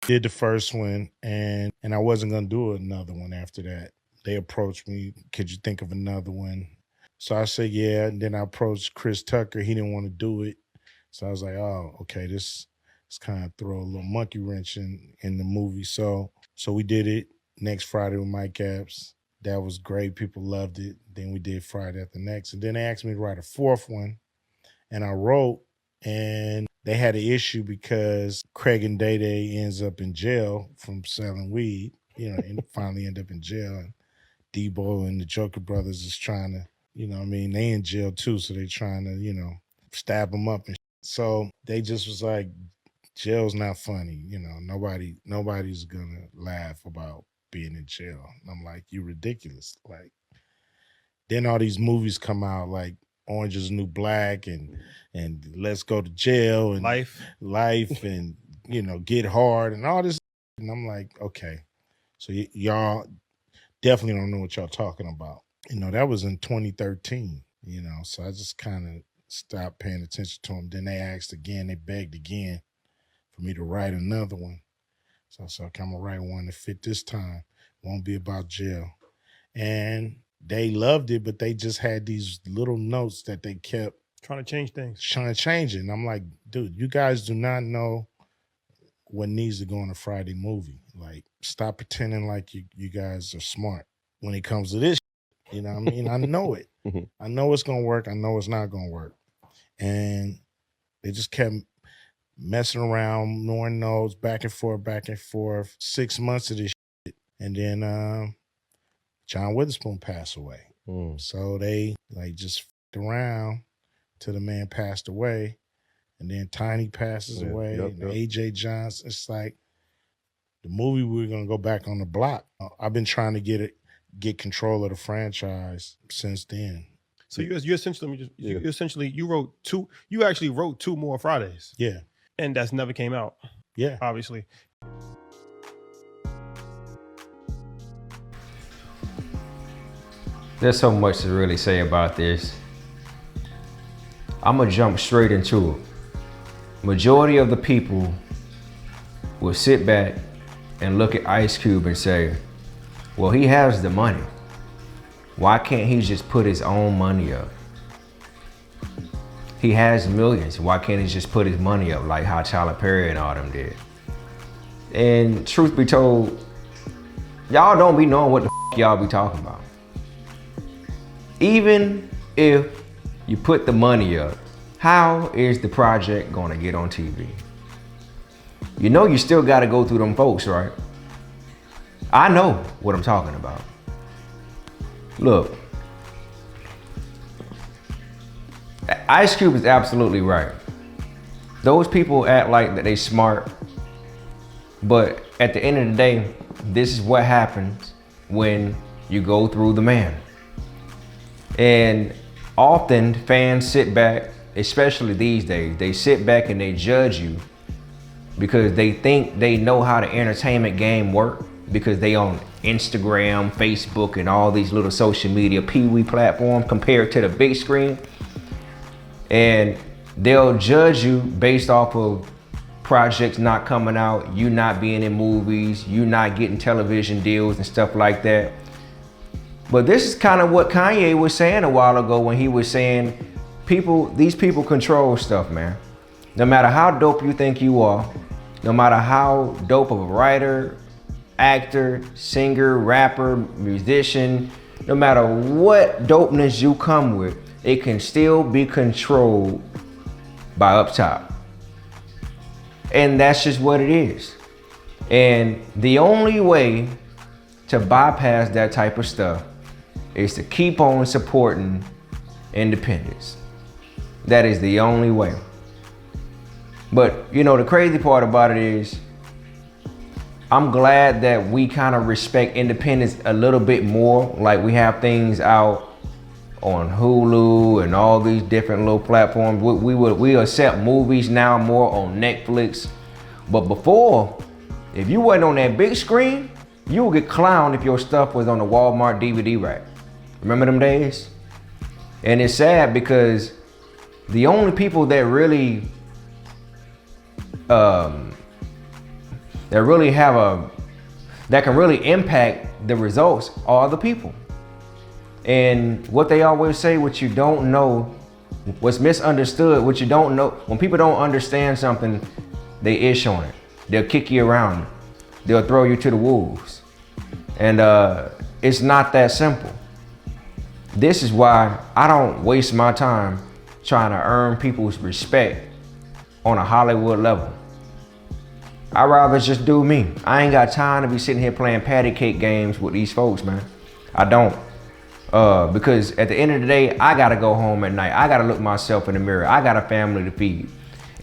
Did the first one, and I wasn't gonna do another one after that. They approached me, could you think of another one? So I said, yeah. And then I approached Chris Tucker. He didn't want to do it. So I was like, oh, okay, this kind of throw a little monkey wrench in the movie. So we did it next Friday with Mike Epps. That was great. People loved it. Then we did Friday after next. And then they asked me to write a fourth one. And I wrote, and they had an issue because Craig and Day Day ends up in jail from selling weed, and finally end up in jail. And Debo and the Joker brothers is trying to, they in jail too. So they trying to, stab them up. And so they just was like, jail's not funny. Nobody's gonna laugh about being in jail. And I'm like, you ridiculous. Like, then all these movies come out like Orange is the New Black and Let's Go to Jail and Life and Get Hard and all this. And I'm like, okay, so y'all definitely don't know what y'all talking about. That was in 2013. So I just kind of stopped paying attention to them. Then they asked again, they begged again for me to write another one. So I said, okay, I'm gonna write one to fit this time. Won't be about jail. And they loved it, but they just had these little notes that they kept trying to change things. Trying to change it. And I'm like, dude, you guys do not know what needs to go in a Friday movie. Like, stop pretending like you guys are smart when it comes to this. You know what I mean? I know it. I know it's gonna work. I know it's not gonna work. And they just kept messing around, knowing notes, back and forth, 6 months of this shit. And then John Witherspoon passed away. So they just f***ed around till the man passed away. And then Tiny passes away. And AJ Johnson. It's like the movie, we were going to go back on the block. I've been trying to get control of the franchise since then. So you essentially you wrote two. You actually wrote two more Fridays. Yeah. And that's never came out. Yeah. Obviously. There's so much to really say about this. I'm gonna jump straight into it. Majority of the people will sit back and look at Ice Cube and say, well, he has the money. Why can't he just put his own money up? He has millions. Why can't he just put his money up like how Tyler Perry and all them did? And truth be told, y'all don't be knowing what the f y'all be talking about. Even if you put the money up, how is the project gonna get on TV? You still gotta go through them folks, right? I know what I'm talking about. Look, Ice Cube is absolutely right. Those people act like that they smart, but at the end of the day, this is what happens when you go through the man. And often fans sit back, especially these days, they sit back and they judge you because they think they know how the entertainment game works because they on Instagram, Facebook, and all these little social media peewee platforms compared to the big screen. And they'll judge you based off of projects not coming out, you not being in movies, you not getting television deals and stuff like that. But this is kind of what Kanye was saying a while ago when he was saying, these people control stuff, man. No matter how dope you think you are, no matter how dope of a writer, actor, singer, rapper, musician, no matter what dopeness you come with, it can still be controlled by up top. And that's just what it is. And the only way to bypass that type of stuff is to keep on supporting independence. That is the only way. But the crazy part about it is, I'm glad that we kind of respect independence a little bit more. Like, we have things out on Hulu and all these different little platforms. We accept movies now more on Netflix. But before, if you wasn't on that big screen, you would get clowned if your stuff was on the Walmart DVD rack. Remember them days? And it's sad because the only people that really that can really impact the results are the people. And what they always say, what you don't know, what's misunderstood, what you don't know, when people don't understand something, they ish on it. They'll kick you around. They'll throw you to the wolves. And it's not that simple. This is why I don't waste my time trying to earn people's respect on a Hollywood level. I'd rather just do me. I ain't got time to be sitting here playing patty cake games with these folks, man. I don't. Because at the end of the day, I gotta go home at night. I gotta look myself in the mirror. I got a family to feed.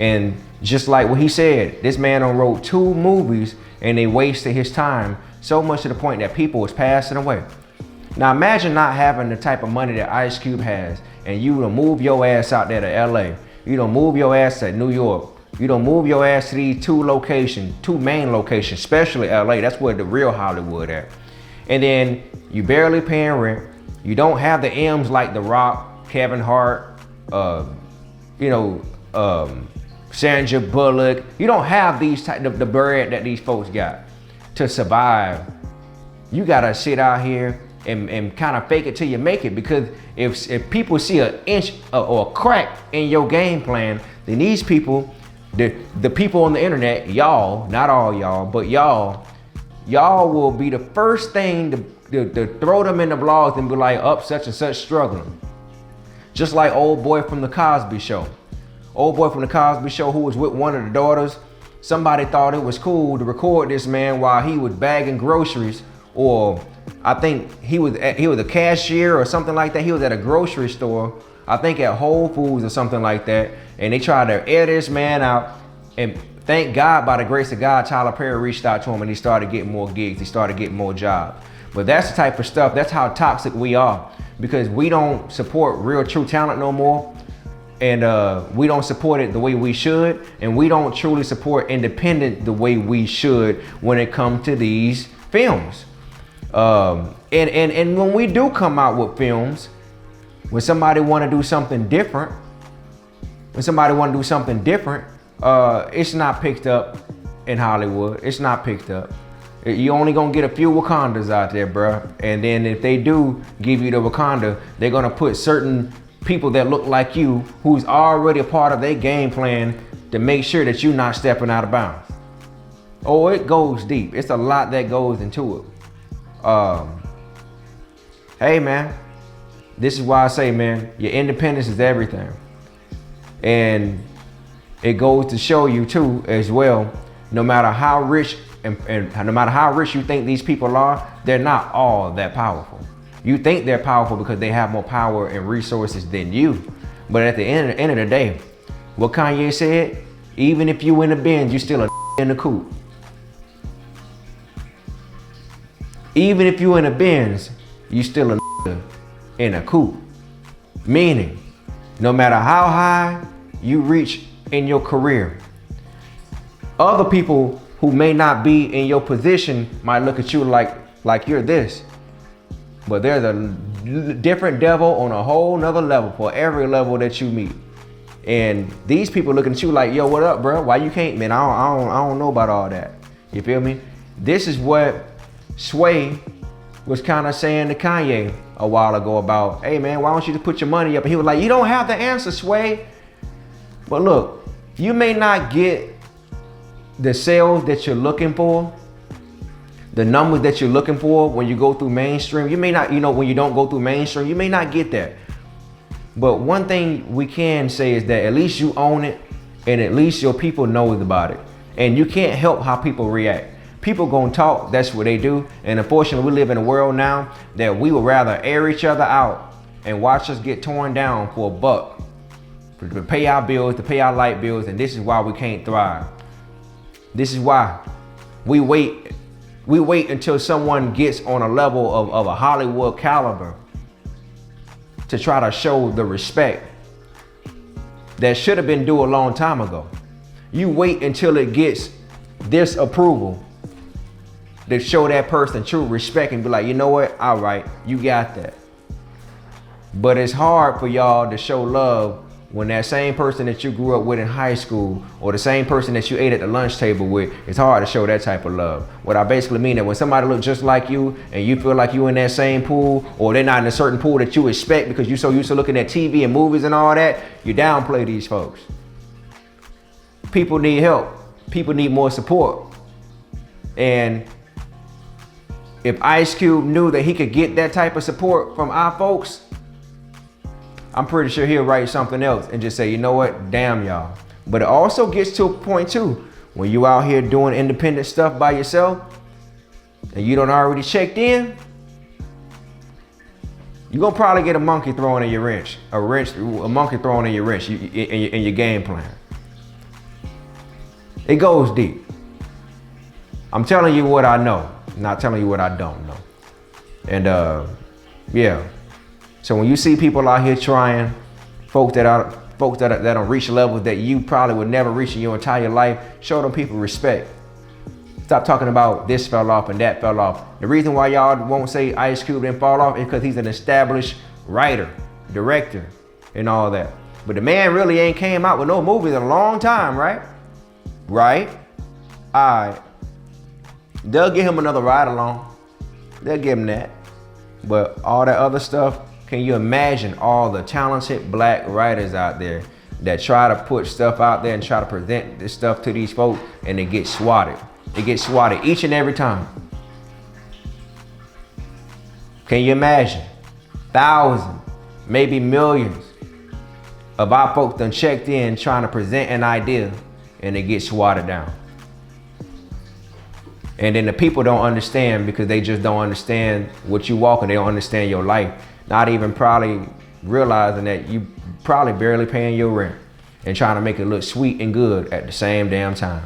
And just like what he said, this man done wrote 2 movies and they wasted his time so much to the point that people was passing away. Now imagine not having the type of money that Ice Cube has, and you done move your ass out there to LA. You done move your ass to New York. You done move your ass to these 2 main locations, especially LA. That's where the real Hollywood at. And then you barely paying rent. You don't have the M's like The Rock, Kevin Hart, Sandra Bullock. You don't have these the bread that these folks got to survive. You gotta sit out here and kind of fake it till you make it, because if people see an inch or a crack in your game plan, then these people, the people on the internet, y'all, not all y'all, but y'all will be the first thing to throw them in the blogs and be like, up such and such struggling. Just like old boy from the Cosby Show. Old boy from the Cosby Show who was with one of the daughters. Somebody thought it was cool to record this man while he was bagging groceries, or I think he was a cashier or something like that. He was at a grocery store, I think at Whole Foods or something like that. And they tried to air this man out. And thank God, by the grace of God, Tyler Perry reached out to him and he started getting more gigs. He started getting more jobs. But that's the type of stuff, that's how toxic we are, because we don't support real true talent no more. And we don't support it the way we should. And we don't truly support independent the way we should when it comes to these films. And when we do come out with films, when somebody want to do something different, it's not picked up in Hollywood. It's not picked up. You only gonna get a few Wakandas out there, bruh. And then if they do give you the Wakanda, they're gonna put certain people that look like you, who's already a part of their game plan, to make sure that you're not stepping out of bounds. Oh, it goes deep. It's a lot that goes into it. Hey man, this is why I say, man, your independence is everything. And it goes to show you too, as well, no matter how rich and no matter how rich you think these people are, they're not all that powerful. You think they're powerful because they have more power and resources than you. But at the end of the day, what Kanye said, even if you in the Benz, you still a in the coupe. Even if you in a Benz, you still a in a coupe. Meaning, no matter how high you reach in your career, other people who may not be in your position might look at you like you're this. But there's a different devil on a whole nother level for every level that you meet. And these people looking at you like, yo, what up, bro? Why you can't, man? I don't know about all that. You feel me? This is what Sway was kind of saying to Kanye a while ago about, hey man, why don't you just put your money up? And he was like, you don't have the answer, Sway. But look, you may not get the sales that you're looking for, the numbers that you're looking for when you go through mainstream. You may not, when you don't go through mainstream, you may not get that. But one thing we can say is that at least you own it, and at least your people knows about it. And you can't help how people react. People gonna talk, that's what they do. And unfortunately, we live in a world now that we would rather air each other out and watch us get torn down for $1 to pay our bills, to pay our light bills. And this is why we can't thrive. This is why we wait until someone gets on a level of a Hollywood caliber to try to show the respect that should have been due a long time ago. You wait until it gets this approval to show that person true respect and be like, you know what? All right, you got that. But it's hard for y'all to show love when that same person that you grew up with in high school or the same person that you ate at the lunch table with, it's hard to show that type of love. What I basically mean that when somebody looks just like you and you feel like you in that same pool, or they're not in a certain pool that you expect because you're so used to looking at TV and movies and all that, you downplay these folks. People need help. People need more support. And if Ice Cube knew that he could get that type of support from our folks, I'm pretty sure he'll write something else and just say, you know what, damn y'all. But it also gets to a point too, when you out here doing independent stuff by yourself and you don't already checked in, you're gonna probably get a monkey thrown in your wrench, a monkey thrown in your wrench in your game plan. It goes deep. I'm telling you what I know, not telling you what I don't know. And yeah. So when you see people out here trying, folks that don't reach levels that you probably would never reach in your entire life, show them people respect. Stop talking about this fell off and that fell off. The reason why y'all won't say Ice Cube didn't fall off is because he's an established writer, director, and all that. But the man really ain't came out with no movies in a long time, right? Right? All right. They'll give him another ride along. They'll give him that. But all that other stuff, can you imagine all the talented black writers out there that try to put stuff out there and try to present this stuff to these folks and they get swatted? They get swatted each and every time. Can you imagine? Thousands, maybe millions of our folks done checked in trying to present an idea and they get swatted down. And then the people don't understand because they just don't understand what you walk and they don't understand your life. Not even probably realizing that you probably barely paying your rent and trying to make it look sweet and good at the same damn time.